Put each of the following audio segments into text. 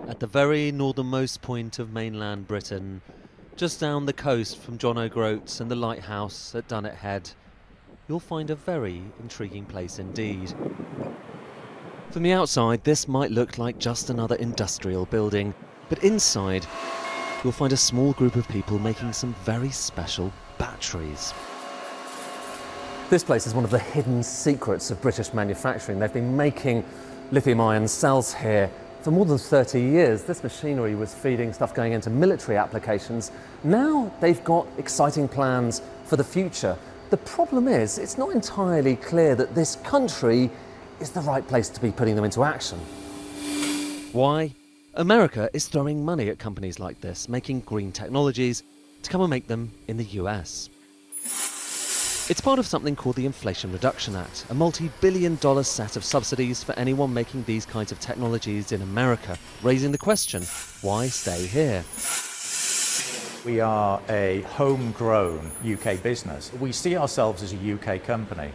At the very northernmost point of mainland Britain, just down the coast from John O'Groats and the lighthouse at Dunnet Head, you'll find a very intriguing place indeed. From the outside, this might look like just another industrial building, but inside, you'll find a small group of people making some very special batteries. This place is one of the hidden secrets of British manufacturing. They've been making lithium-ion cells here for more than 30 years. This machinery was feeding stuff going into military applications. Now they've got exciting plans for the future. The problem is, it's not entirely clear that this country is the right place to be putting them into action. Why? America is throwing money at companies like this, making green technologies to come and make them in the US. It's part of something called the Inflation Reduction Act, a multi-billion-dollar set of subsidies for anyone making these kinds of technologies in America, raising the question, why stay here? We are a homegrown UK business. We see ourselves as a UK company.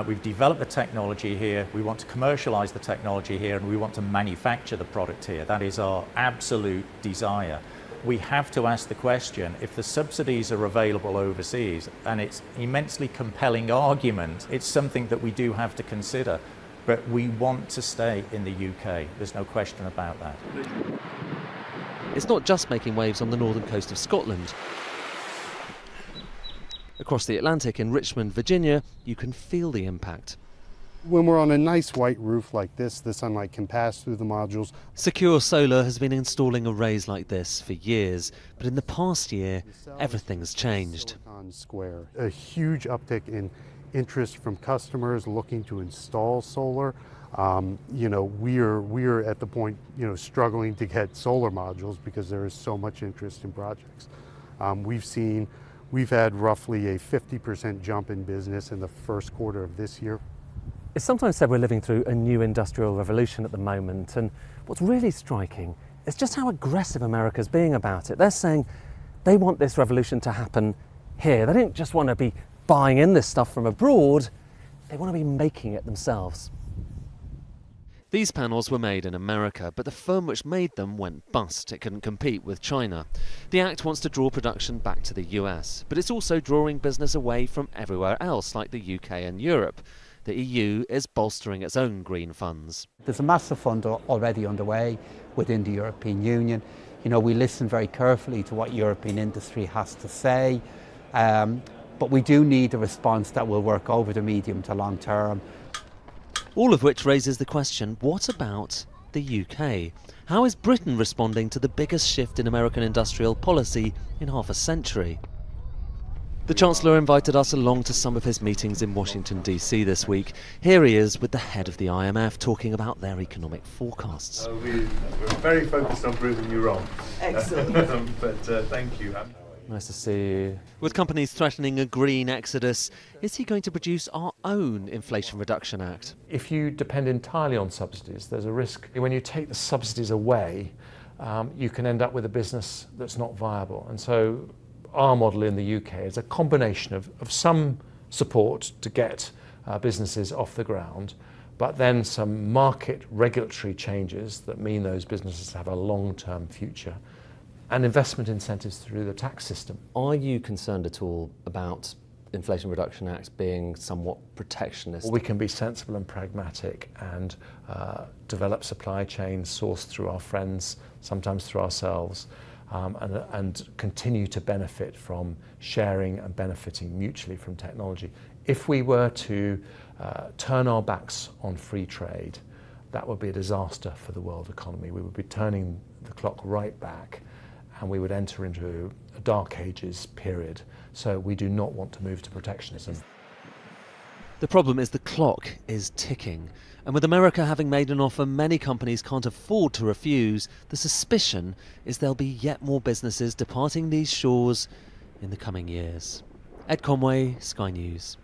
We've developed the technology here, we want to commercialise the technology here, and we want to manufacture the product here. That is our absolute desire. We have to ask the question, if the subsidies are available overseas, and it's immensely compelling argument, it's something that we do have to consider. But we want to stay in the UK, there's no question about that. It's not just making waves on the northern coast of Scotland. Across the Atlantic in Richmond, Virginia, you can feel the impact. When we're on a nice white roof like this, the sunlight can pass through the modules. Secure Solar has been installing arrays like this for years, but in the past year, everything's changed. Square. A huge uptick in interest from customers looking to install solar. We're at the point, struggling to get solar modules because there is so much interest in projects. We've had roughly a 50% jump in business in the first quarter of this year. It's sometimes said we're living through a new industrial revolution at the moment, and what's really striking is just how aggressive America's being about it. They're saying they want this revolution to happen here. They don't just want to be buying in this stuff from abroad, they want to be making it themselves. These panels were made in America, but the firm which made them went bust. It couldn't compete with China. The Act wants to draw production back to the US, but it's also drawing business away from everywhere else, like the UK and Europe. The EU is bolstering its own green funds. There's a massive fund already underway within the European Union. We listen very carefully to what European industry has to say, but we do need a response that will work over the medium to long term. All of which raises the question, what about the UK? How is Britain responding to the biggest shift in American industrial policy in half a century? The Chancellor invited us along to some of his meetings in Washington, DC this week. Here he is with the head of the IMF talking about their economic forecasts. We're very focused on proving you wrong. Excellent. But thank you. Nice to see you. With companies threatening a green exodus, is he going to produce our own Inflation Reduction Act? If you depend entirely on subsidies, there's a risk. When you take the subsidies away, you can end up with a business that's not viable. And so our model in the UK is a combination of some support to get businesses off the ground, but then some market regulatory changes that mean those businesses have a long-term future, and investment incentives through the tax system. Are you concerned at all about Inflation Reduction Acts being somewhat protectionist? We can be sensible and pragmatic and develop supply chains sourced through our friends, sometimes through ourselves, and continue to benefit from sharing and benefiting mutually from technology. If we were to turn our backs on free trade, that would be a disaster for the world economy. We would be turning the clock right back, and we would enter into a dark ages period. So we do not want to move to protectionism. The problem is the clock is ticking, and with America having made an offer many companies can't afford to refuse, the suspicion is there'll be yet more businesses departing these shores in the coming years. Ed Conway, Sky News.